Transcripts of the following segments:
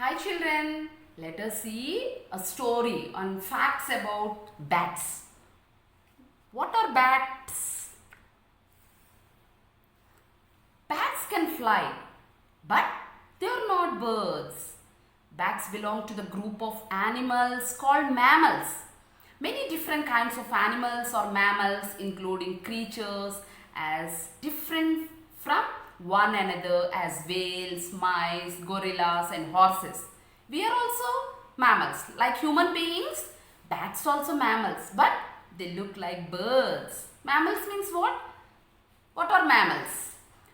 Hi children, let us see a story on facts about bats. What are bats? Bats can fly, but they are not birds. Bats belong to the group of animals called mammals. Many different kinds of animals or mammals, including creatures as different from one another as whales, mice, gorillas and horses. We are also mammals. Like human beings, bats also mammals, but they look like birds. Mammals means what? What are mammals?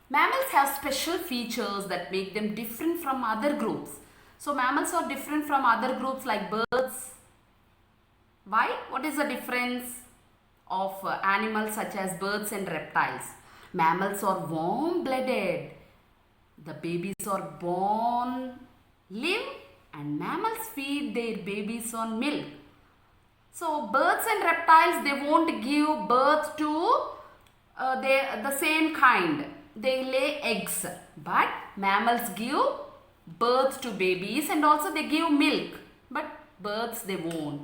Mammals have special features that make them different from other groups. So mammals are different from other groups like birds. Why? What is the difference of animals such as birds and reptiles? Mammals are warm-blooded. The babies are born, live, and mammals feed their babies on milk. So birds and reptiles, they won't give birth to the same kind. They lay eggs, but mammals give birth to babies and also they give milk, but birds they won't.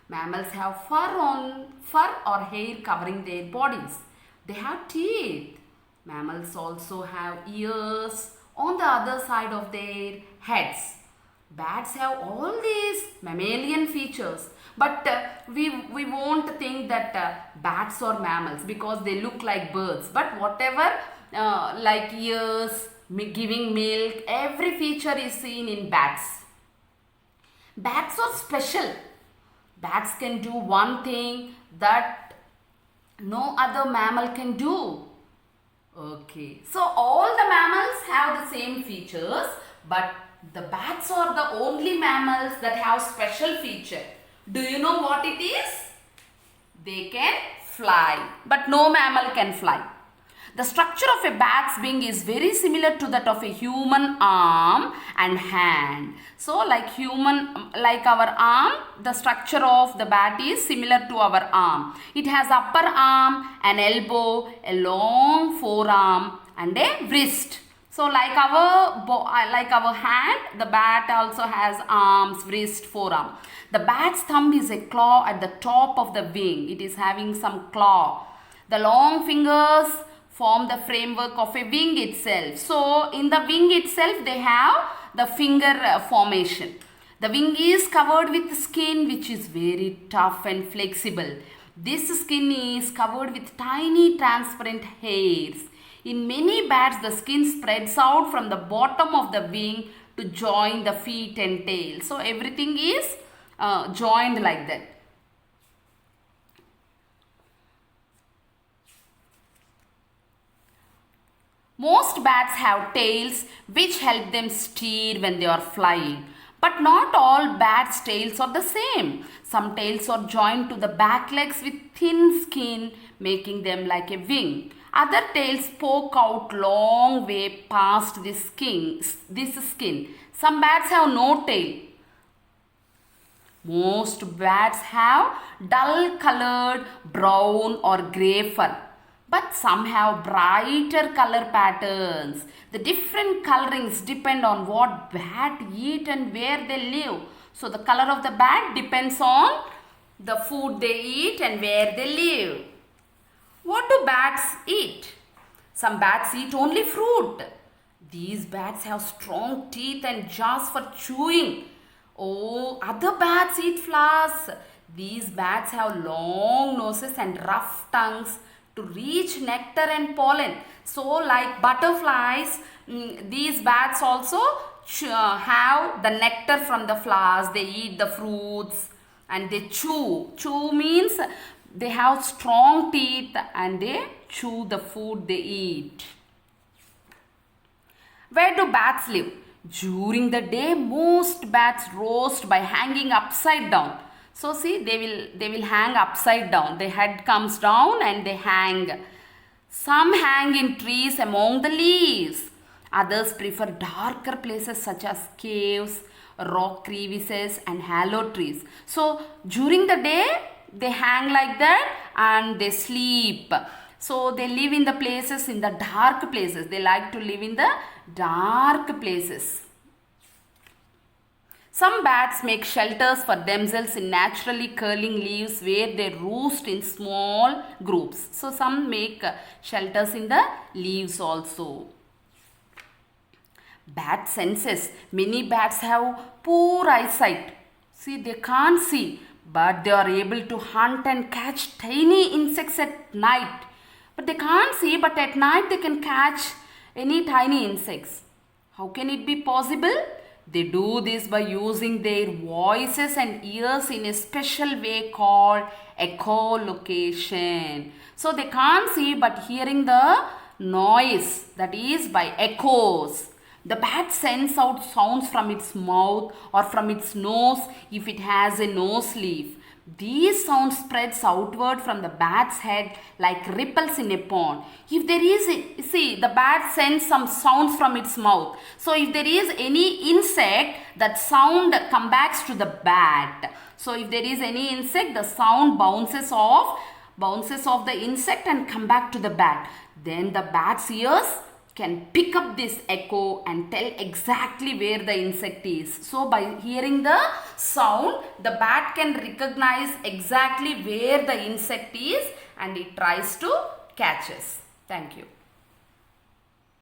Mammals have fur or hair covering their bodies. They have teeth. Mammals also have ears on the other side of their heads. Bats have all these mammalian features, but we won't think that bats are mammals because they look like birds. But whatever like ears, giving milk, every feature is seen in bats. Bats are special. Bats can do one thing that no other mammal can do. Okay, so all the mammals have the same features, but the bats are the only mammals that have special feature. Do you know what it is? They can fly, but no mammal can fly. The structure of a bat's wing is very similar to that of a human arm and hand. So like our arm, the structure of the bat is similar to our arm. It has upper arm, an elbow, a long forearm and a wrist. So like our hand, the bat also has arms, wrist, forearm. The bat's thumb is a claw at the top of the wing. It is having some claw. The long fingers form the framework of a wing itself. So in the wing itself they have the finger formation. The wing is covered with skin which is very tough and flexible. This skin is covered with tiny transparent hairs. In many bats the skin spreads out from the bottom of the wing to join the feet and tail. So everything is joined like that. Most bats have tails which help them steer when they are flying. But not all bats' tails are the same. Some tails are joined to the back legs with thin skin, making them like a wing. Other tails poke out long way past this skin. Some bats have no tail. Most bats have dull colored brown or grey fur. But some have brighter color patterns. The different colorings depend on what bat eat and where they live. So the color of the bat depends on the food they eat and where they live. What do bats eat? Some bats eat only fruit. These bats have strong teeth and jaws for chewing. Oh, other bats eat flowers. These bats have long noses and rough tongues to reach nectar and pollen. So like butterflies, these bats also have the nectar from the flowers. They eat the fruits and they chew. Chew means they have strong teeth and they chew the food they eat. Where do bats live? During the day, most bats roast by hanging upside down. So see, they will hang upside down. Their head comes down and they hang. Some hang in trees among the leaves. Others prefer darker places such as caves, rock crevices and hollow trees. So during the day, they hang like that and they sleep. So they live in the places, in the dark places. They like to live in the dark places. Some bats make shelters for themselves in naturally curling leaves where they roost in small groups. So some make shelters in the leaves also. Bat senses. Many bats have poor eyesight. See, they can't see, but they are able to hunt and catch tiny insects at night. But they can't see, but at night they can catch any tiny insects. How can it be possible? They do this by using their voices and ears in a special way called echolocation. So they can't see, but hearing the noise, that is by echoes. The bat sends out sounds from its mouth or from its nose if it has a nose leaf. These sounds spreads outward from the bat's head like ripples in a pond. If there is, see, the bat sends some sounds from its mouth. So if there is any insect, that sound comes back to the bat. So if there is any insect, the sound bounces off the insect and come back to the bat. Then the bat's ears can pick up this echo and tell exactly where the insect is. So by hearing the sound, the bat can recognize exactly where the insect is and it tries to catch us. Thank you.